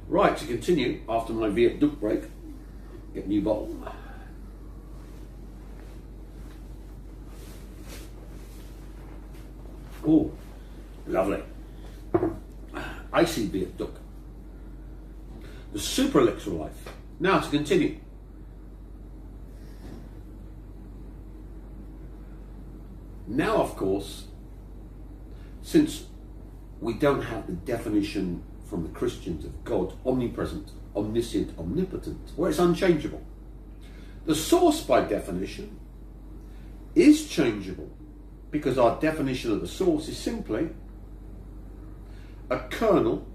Right, to continue, after my Viet Duc break, get a new bottle. Oh, lovely. Icy Viet Duc. The super elixir of life. Now to continue. Now, of course, since we don't have the definition from the Christians of God, omnipresent, omniscient, omnipotent, where it's unchangeable, the source by definition is changeable, because our definition of the source is simply a kernel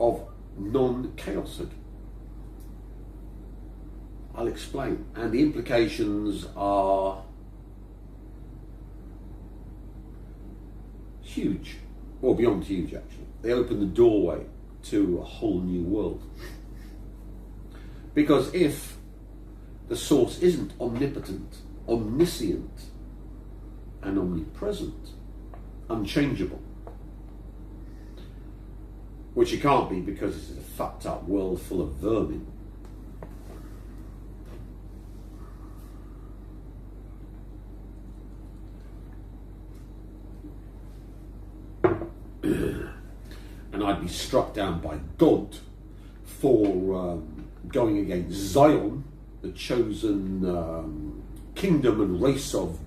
of non-chaosity. I'll explain, and the implications are huge, or beyond huge actually. They open the doorway to a whole new world. Because if the source isn't omnipotent, omniscient, and omnipresent, unchangeable, which it can't be because it's a fucked up world full of vermin, and I'd be struck down by God for going against Zion, the chosen kingdom and race of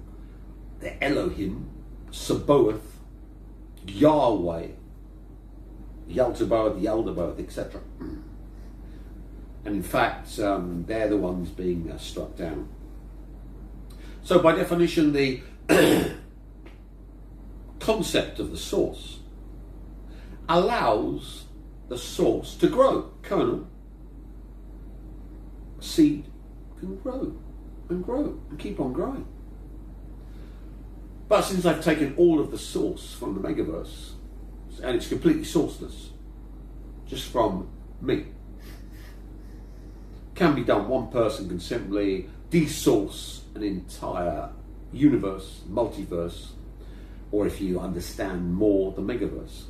the Elohim, Sabaoth, Yahweh, Yaltabaoth, Yaldabaoth, etc. And in fact, they're the ones being struck down. So by definition, the concept of the source allows the source to grow. Kernel, seed can grow and grow and keep on growing. But since I've taken all of the source from the megaverse, and it's completely sourceless, just from me, can be done. One person can simply desource an entire universe, multiverse, or if you understand more, the megaverse.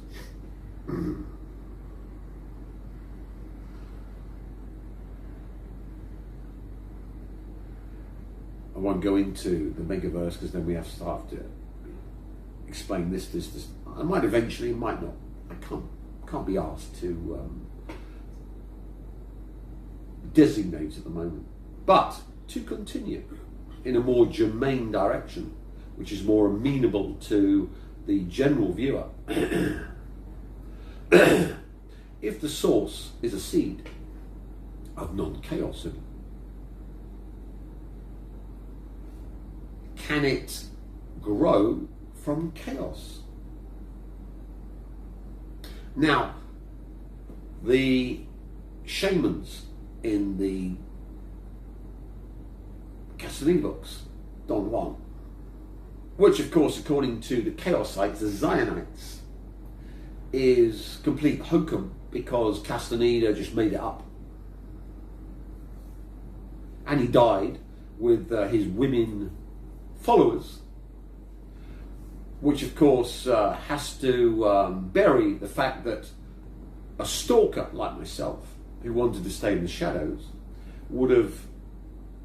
I won't go into the megaverse because then we have to explain this. I might eventually, might not. I can't be asked to designate at the moment. But to continue in a more germane direction, which is more amenable to the general viewer. If the source is a seed of non-chaosity, can it grow from chaos? Now, the shamans in the Castellini books, Don Juan, which of course, according to the Chaosites, the Zionites, is complete hokum because Castaneda just made it up. And he died with his women followers, which of course has to bury the fact that a stalker like myself, who wanted to stay in the shadows, would have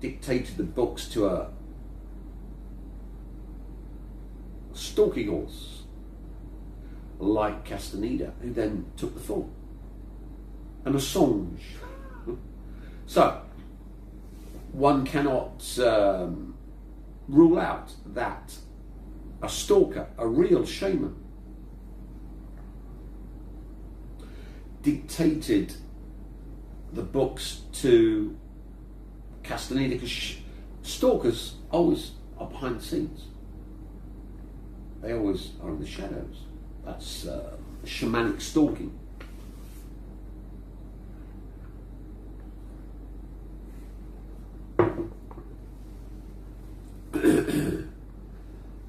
dictated the books to a stalking horse like Castaneda, who then took the fall. An Assange. So, one cannot rule out that a stalker, a real shaman, dictated the books to Castaneda, because stalkers always are behind the scenes. They always are in the shadows. That's shamanic stalking.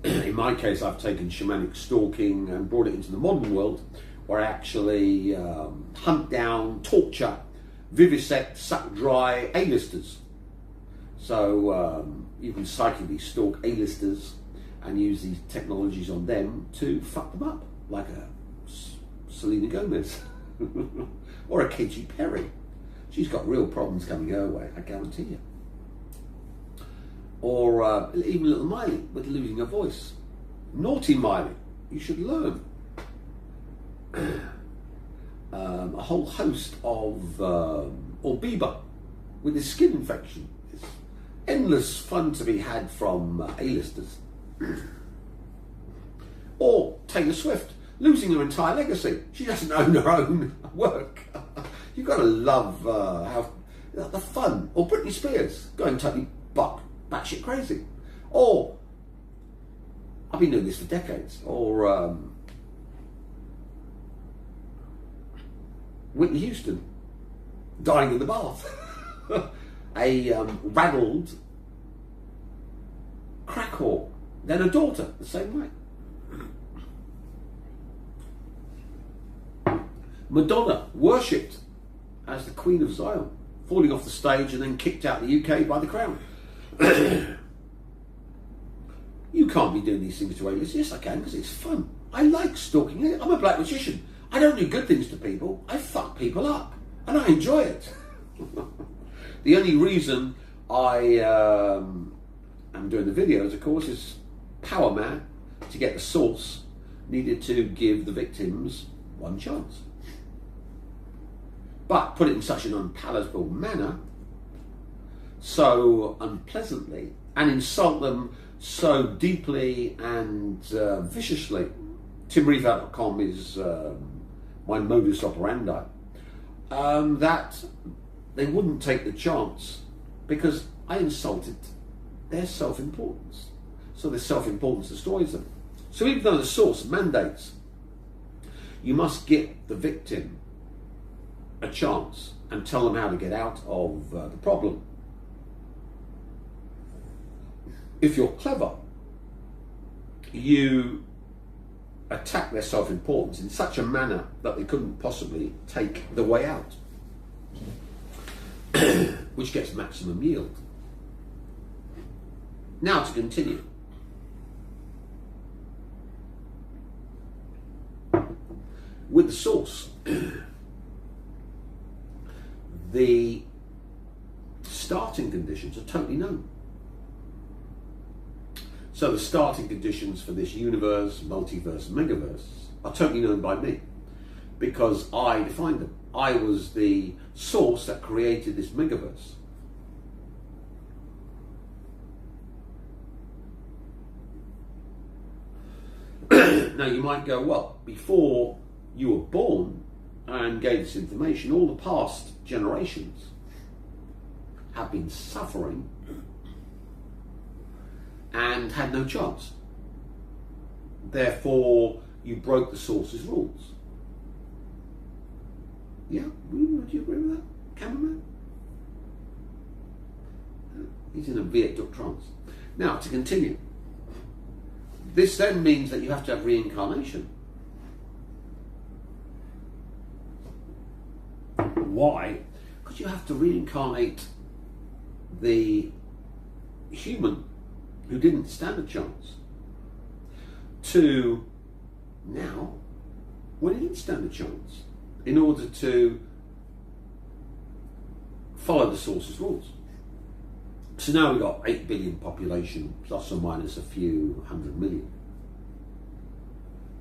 In my case, I've taken shamanic stalking and brought it into the modern world, where I actually hunt down, torture, vivisect, suck dry A-listers. So you can psychically stalk A-listers and use these technologies on them to fuck them up, like a Selena Gomez or a Katy Perry. She's got real problems coming her way, I guarantee you. Or even little Miley with losing her voice. Naughty Miley, you should learn. A whole host of, or Bieber with his skin infection. It's endless fun to be had from A-listers. Or Taylor Swift, losing her entire legacy. She doesn't own her own work. You've got to love how the fun. Or Britney Spears, going totally batshit crazy. Or, I've been doing this for decades. Or Whitney Houston, dying in the bath. A raddled crack whore. Then a daughter, the same way. Madonna, worshipped as the Queen of Zion, falling off the stage and then kicked out the UK by the Crown. You can't be doing these things to A-list. Yes, I can, because it's fun. I like stalking it. I'm a black magician. I don't do good things to people. I fuck people up, and I enjoy it. The only reason I am doing the videos, of course, is power man, to get the source, needed to give the victims one chance. But put it in such an unpalatable manner, so unpleasantly, and insult them so deeply and viciously. TimRifat.com is my modus operandi. That they wouldn't take the chance because I insulted their self-importance. So their self-importance destroys them. So even though the source mandates you must give the victim a chance and tell them how to get out of the problem. If you're clever, you attack their self-importance in such a manner that they couldn't possibly take the way out, which gets maximum yield. Now to continue. With the source, the starting conditions are totally known. So the starting conditions for this universe, multiverse, megaverse are totally known by me because I defined them. I was the source that created this megaverse. Now you might go, well, before you were born and gave this information, all the past generations have been suffering and had no chance. Therefore, you broke the source's rules. Yeah, would you agree with that, cameraman? He's in a viaduct trance. Now, to continue. This then means that you have to have reincarnation. Why? Because you have to reincarnate the human who didn't stand a chance to now when he didn't stand a chance in order to follow the source's rules. So now we've got 8 billion population plus or minus a few 100 million.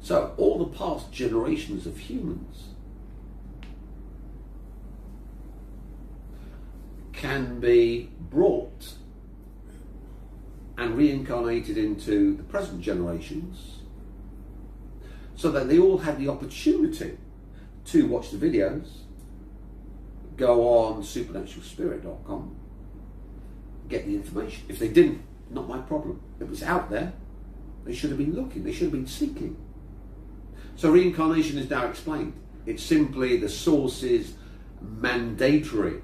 So all the past generations of humans can be brought and reincarnated into the present generations so that they all had the opportunity to watch the videos, go on supernaturalspirit.com, get the information. If they didn't, not my problem. It was out there. They should have been looking. They should have been seeking. So reincarnation is now explained. It's simply the source's mandatory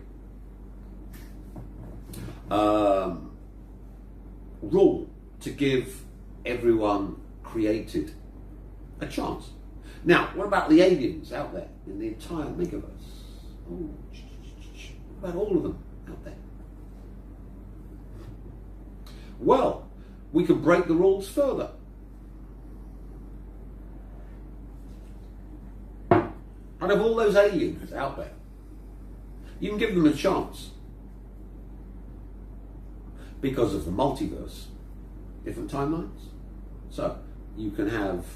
rule to give everyone created a chance. Now, what about the aliens out there in the entire megaverse? Oh, what about all of them out there? Well, we can break the rules further. And of all those aliens out there, you can give them a chance because of the multiverse, different timelines. So you can have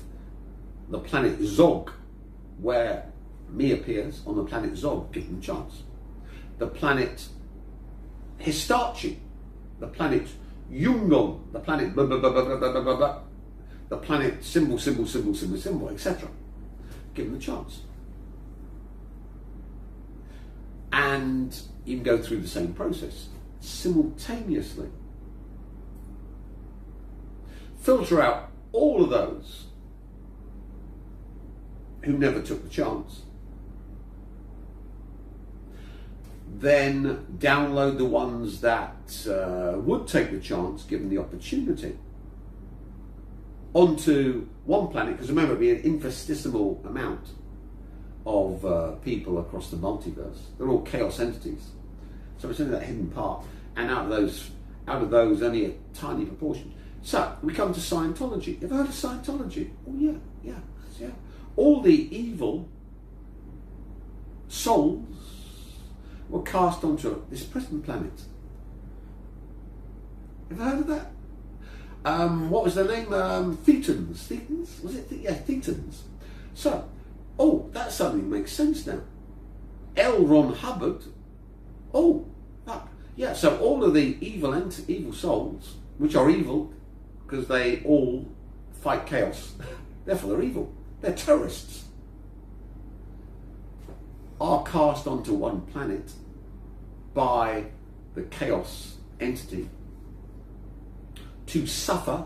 the planet Zog, where me appears on the planet Zog, give them a chance. The planet Histachi, the planet Yungon, the planet blah, blah, blah, blah, blah, blah, blah, blah, the planet symbol, etc. Give them a chance. And you can go through the same process simultaneously. Filter out all of those who never took the chance. Then download the ones that would take the chance given the opportunity onto one planet, because remember, it'd be an infinitesimal amount of people across the multiverse. They're all chaos entities, so it's only that hidden part, and out of those only a tiny proportion. So we come to Scientology. You've heard of Scientology? Oh yeah. All the evil souls were cast onto this present planet. Have you heard of that? What was their name? Thetans. Thetans? Was it? Yeah, Thetans. So, that suddenly makes sense now. L. Ron Hubbard. So all of the evil souls, which are evil because they all fight chaos, therefore they're evil. They're terrorists. Are cast onto one planet by the chaos entity to suffer,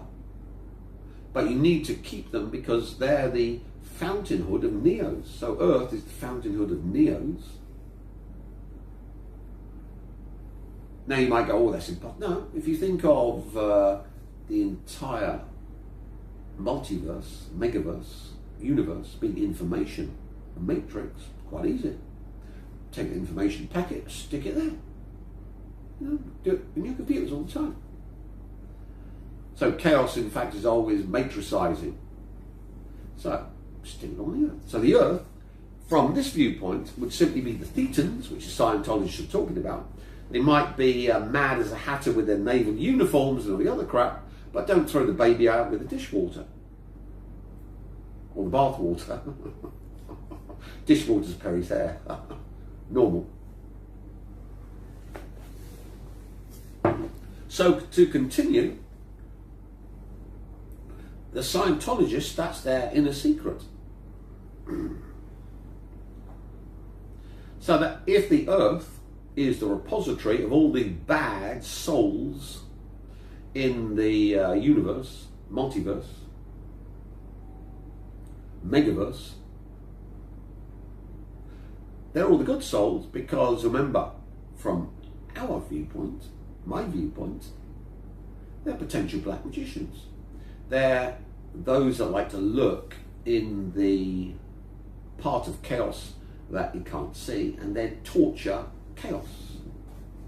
but you need to keep them because they're the fountainhood of Neos. So Earth is the fountainhood of Neos. Now you might go, that's impossible. No, if you think of the entire multiverse, megaverse, universe being information, a matrix, quite easy. Take the information packet, stick it there. Do it in your computers all the time. So chaos, in fact, is always matricizing. So stick it on the Earth. So the Earth, from this viewpoint, would simply be the Thetans, which is Scientologists are talking about. They might be mad as a hatter with their naval uniforms and all the other crap, but don't throw the baby out with the dishwater. Or the bath water. Dishwater's Perry's hair. Normal. So to continue, the Scientologists, that's their inner secret. So that if the Earth is the repository of all the bad souls in the universe, multiverse, megaverse, they're all the good souls, because remember, from our viewpoint, my viewpoint, they're potential black magicians. They're those that like to look in the part of chaos that you can't see and then torture chaos.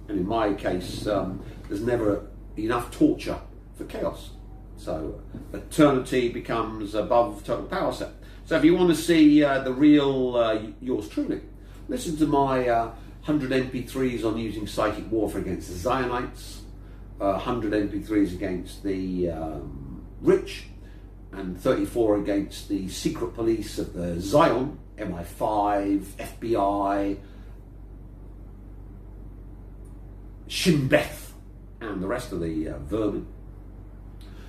And in my case, there's never enough torture for chaos. So eternity becomes above total power set. So if you want to see the real yours truly, listen to my 100 MP3s on using psychic warfare against the Zionites, 100 MP3s against the rich, and 34 against the secret police of the Zion, MI5, FBI, Shin Beth, and the rest of the vermin.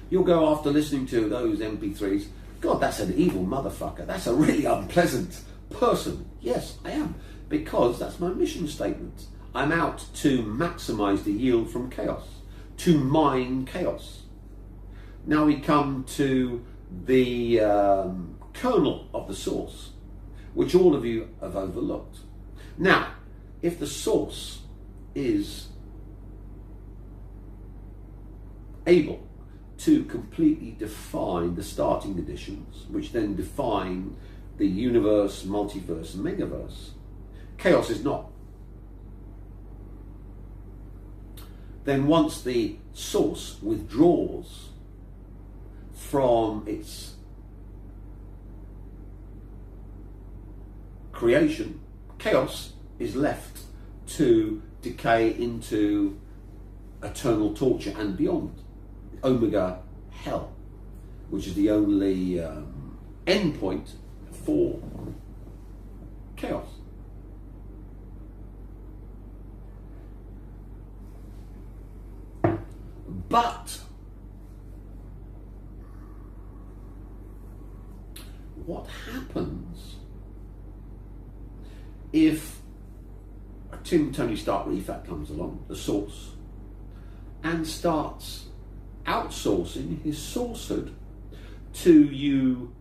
You'll go after listening to those MP3s, God, that's an evil motherfucker. That's a really unpleasant person. Yes, I am, because that's my mission statement. I'm out to maximize the yield from chaos, to mine chaos. Now we come to the kernel of the source, which all of you have overlooked. Now, if the source is able to completely define the starting conditions, which then define the universe, multiverse, and megaverse, chaos is not. Then once the source withdraws from its creation, chaos is left to decay into eternal torture and beyond. Omega hell, which is the only end point for chaos. But what happens if Tony Stark Rifat comes along, the source, and starts outsourcing his sourcehood to you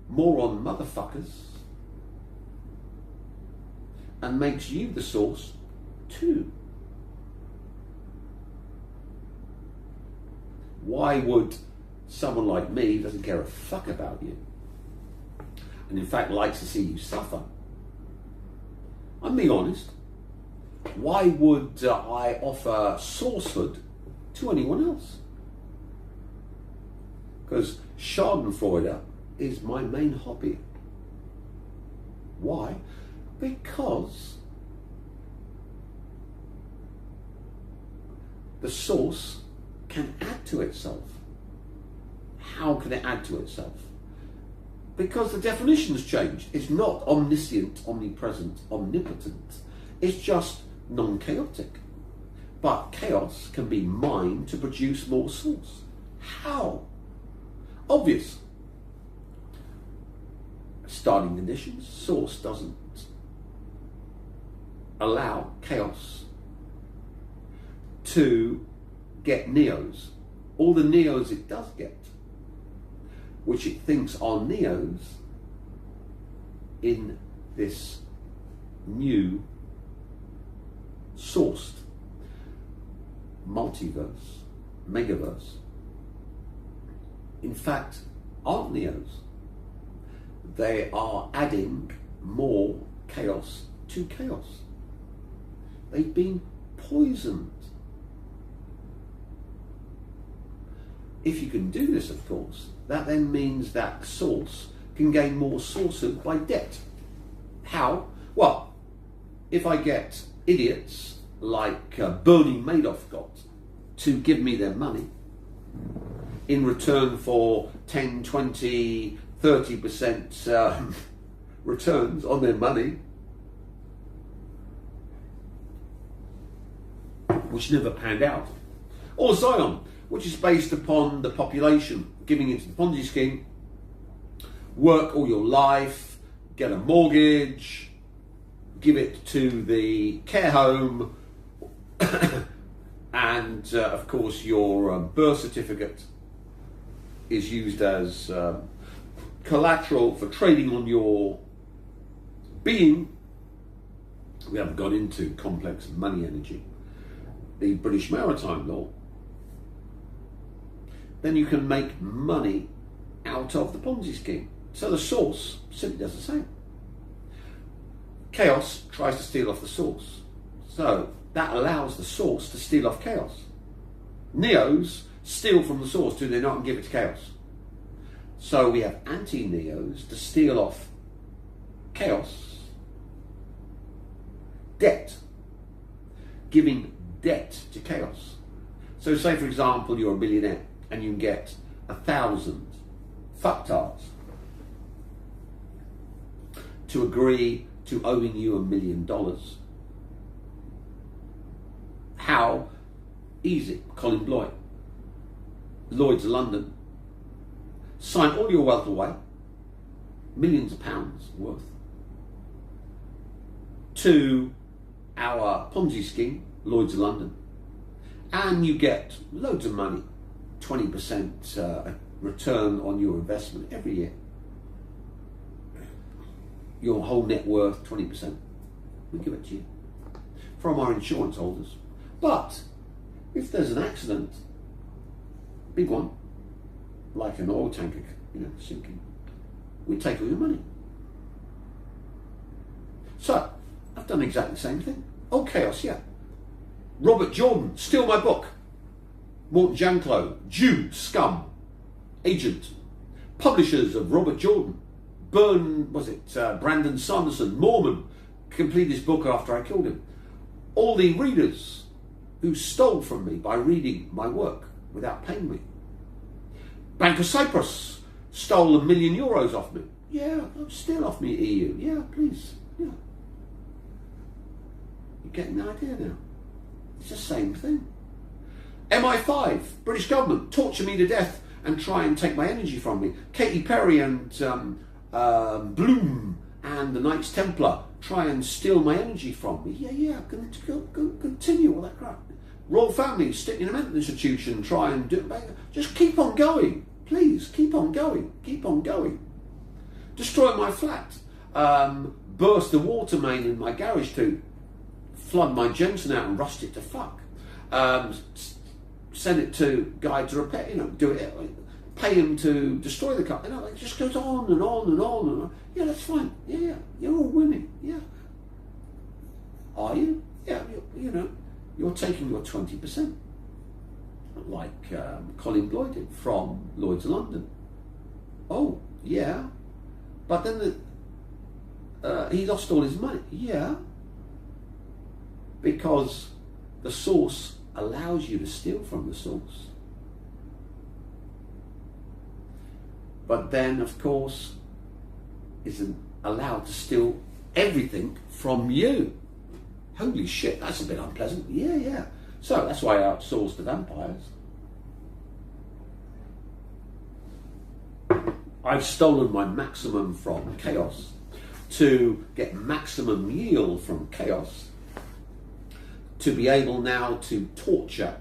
moron motherfuckers and makes you the source too? Why would someone like me, who doesn't care a fuck about you, and in fact likes to see you suffer, I'm being honest, why would I offer sourcehood to anyone else? Because Schadenfreude is my main hobby. Why? Because the source can add to itself. How can it add to itself? Because the definition's changed. It's not omniscient, omnipresent, omnipotent. It's just non-chaotic. But chaos can be mined to produce more source. How? Obvious. Starting conditions. Source doesn't allow chaos to get neos. All the neos it does get, which it thinks are neos in this new sourced multiverse, megaverse, in fact aren't neos. They are adding more chaos to chaos. They've been poisoned. If you can do this, of course, that then means that source can gain more sourcehood by debt. How? Well, if I get idiots like Bernie Madoff got to give me their money in return for 10, 20, 30% returns on their money, which never panned out, or Zion, which is based upon the population giving into the Ponzi scheme, work all your life, get a mortgage, give it to the care home, and of course your birth certificate is used as collateral for trading on your being. We haven't got into complex money energy, the British Maritime Law. Then you can make money out of the Ponzi scheme. So the source simply does the same. Chaos tries to steal off the source. So that allows the source to steal off chaos. Neos steal from the source, do they not, and give it to chaos. So we have anti-neos to steal off chaos. Debt. Giving debt to chaos. So say, for example, you're a millionaire and you can get 1,000 fucktards to agree to owing you $1 million. How? Easy. Colin Bloy, Lloyd's of London. Sign all your wealth away, millions of pounds worth, to our Ponzi scheme, Lloyd's of London, and you get loads of money, 20% return on your investment every year. Your whole net worth, 20%. We give it to you from our insurance holders. But if there's an accident, big one, like an oil tanker, sinking, we take all your money. So I've done exactly the same thing. Oh, chaos, yeah. Robert Jordan, steal my book. Morton Janklow, Jew, scum, agent. Publishers of Robert Jordan, Brandon Sanderson, Mormon, completed his book after I killed him. All the readers who stole from me by reading my work without paying me. Bank of Cyprus stole €1 million off me. Yeah, still off me, EU. Yeah, please. Yeah. You're getting the idea now. It's the same thing. MI5, British government, torture me to death and try and take my energy from me. Katy Perry and Bloom and the Knights Templar try and steal my energy from me. Yeah, continue all that crap. Royal family, stick in a mental institution, try and do it. Just keep on going. Please, keep on going. Keep on going. Destroy my flat. Burst the water main in my garage to flood my Jensen out and rust it to fuck. Send it to guy to repair, do it. Pay him to destroy the car. It just goes on and on and on and on. Yeah, that's fine. Yeah, you're all winning. Yeah. Are you? Yeah, you're taking your 20%. Like Colin Bloyd did from Lloyd's of London. Oh, yeah. But then he lost all his money. Yeah. Because the source allows you to steal from the source. But then, of course, isn't allowed to steal everything from you. Holy shit, that's a bit unpleasant. Yeah. So that's why I outsourced the vampires. I've stolen my maximum from chaos to get maximum yield from chaos, to be able now to torture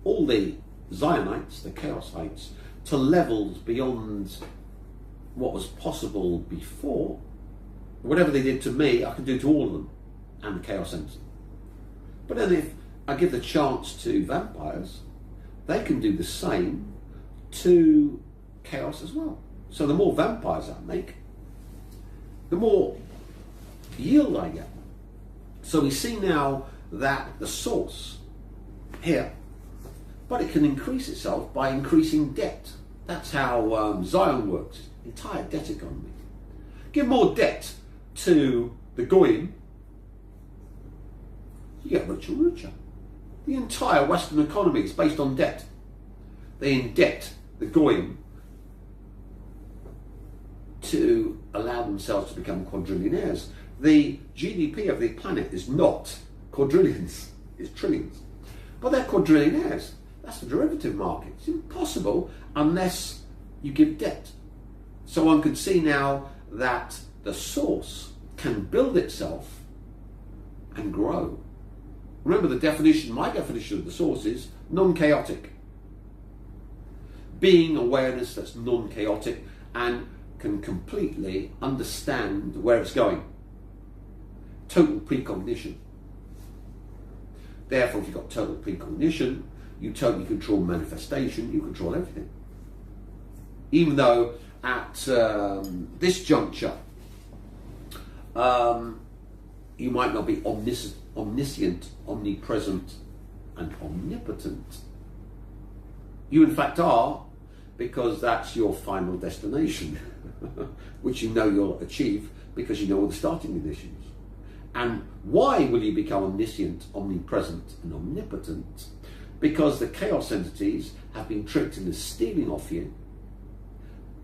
all the Zionites, the Chaosites, to levels beyond what was possible before. Whatever they did to me, I can do to all of them and the Chaos Entity. But then if I give the chance to vampires, they can do the same to chaos as well. So the more vampires I make, the more yield I get. So we see now that the source here, but it can increase itself by increasing debt. That's how Zion works, entire debt economy. Give more debt to the Goyim, you get richer and richer. The entire Western economy is based on debt. They indebt the Goyim to allow themselves to become quadrillionaires. The GDP of the planet is not quadrillions, it's trillions. But they're quadrillionaires. That's the derivative market. It's impossible unless you give debt. So one can see now that the source can build itself and grow. Remember the definition, my definition of the source is non-chaotic. Being awareness that's non-chaotic and can completely understand where it's going. Total precognition. Therefore, if you've got total precognition, you totally control manifestation, you control everything. Even though at this juncture, you might not be omniscient, omnipresent, and omnipotent. You in fact are, because that's your final destination, which you know you'll achieve because you know all the starting conditions. And why will you become omniscient, omnipresent, and omnipotent? Because the chaos entities have been tricked into stealing off you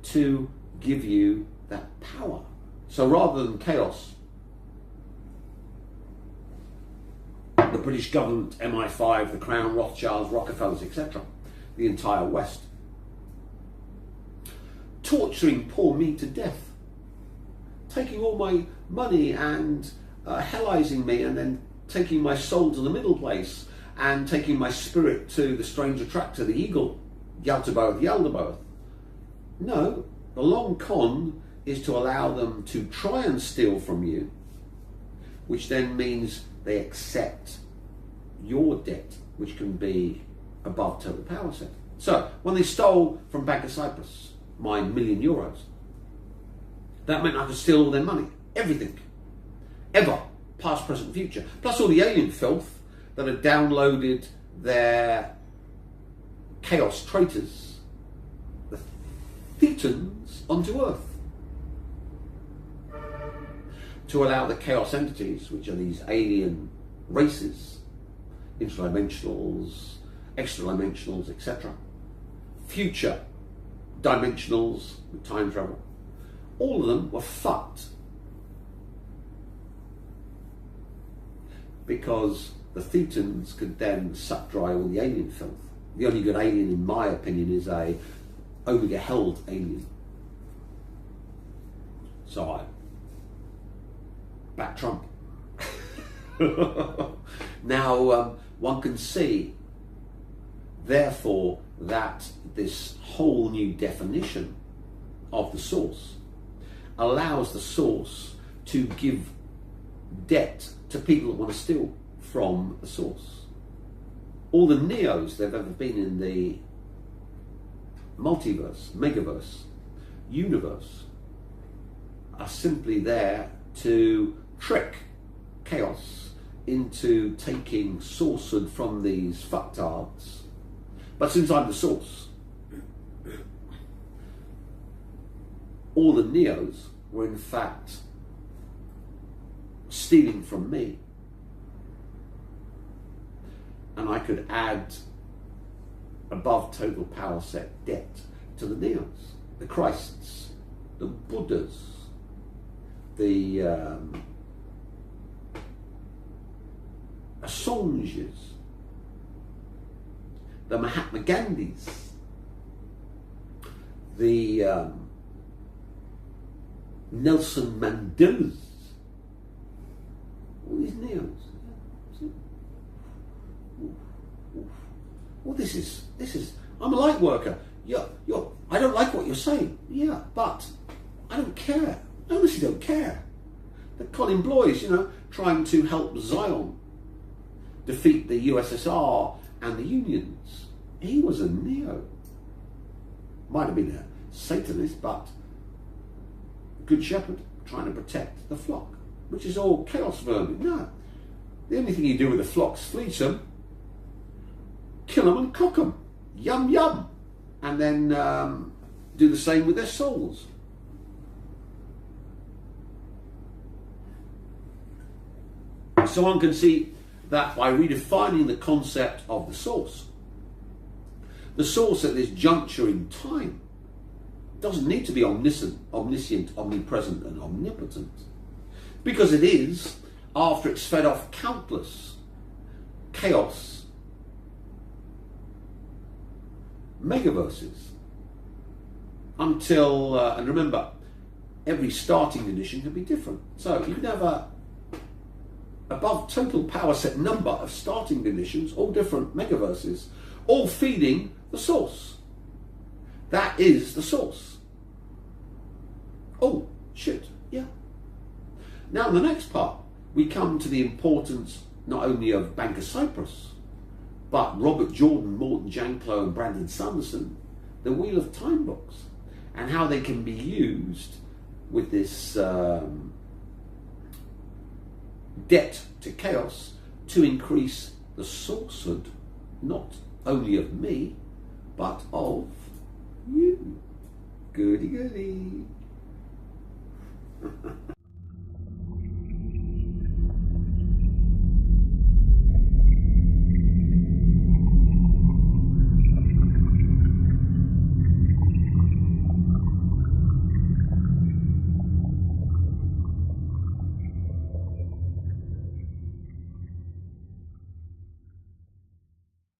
to give you that power. So rather than chaos, the British government, MI5, the Crown, Rothschilds, Rockefellers, etc., the entire West, torturing poor me to death, taking all my money and hellizing me, and then taking my soul to the middle place, and taking my spirit to the strange attractor, the eagle, Yaldabaoth, Yaldabaoth. No, the long con is to allow them to try and steal from you, which then means they accept your debt, which can be above total power set. So, when they stole from Bank of Cyprus my €1 million, that meant I could steal all their money, everything, ever, past, present, future, plus all the alien filth that had downloaded their chaos traitors, the Thetans, onto Earth. to allow the chaos entities, which are these alien races, interdimensionals, extra-dimensionals, etc., future dimensionals with time travel, all of them were fucked because the Thetans could then suck dry all the alien filth. The only good alien, in my opinion, is a Omega-held alien. So I back Trump. Now, one can see, therefore, that this whole new definition of the source allows the source to give debt to people that want to steal from the source. All the Neos there have ever been in the multiverse, megaverse, universe are simply there to trick chaos into taking sourcehood from these fucktards. But since I'm the source, all the Neos were in fact stealing from me. And I could add above total power set debt to the Neos, the Christs, the Buddhas, the Assanges, the Mahatma Gandhis, the Nelson Mandelas, all these Neos. Well, this is. I'm a light worker. I don't like what you're saying. Yeah, but I don't care. I honestly don't care. The Colin Bloys, trying to help Zion defeat the USSR and the Unions. He was a Neo. Might have been a Satanist, but good shepherd trying to protect the flock, which is all chaos vermin. No. The only thing you do with the flocks, fleece them, kill them and cook them. Yum, yum. And then do the same with their souls. So one can see that by redefining the concept of the source at this juncture in time doesn't need to be omniscient, omnipresent and omnipotent, because it is, after it's fed off countless chaos megaverses, until, and remember, every starting condition can be different. So you can have a above total power set number of starting conditions, all different megaverses, all feeding the source. That is the source. Oh, shit, yeah. Now, in the next part, we come to the importance not only of Bank of Cyprus, but Robert Jordan, Morton Janklow, and Brandon Sanderson, the Wheel of Time books, and how they can be used with this debt to chaos to increase the sourcehood, not only of me, but of you. Goody goody.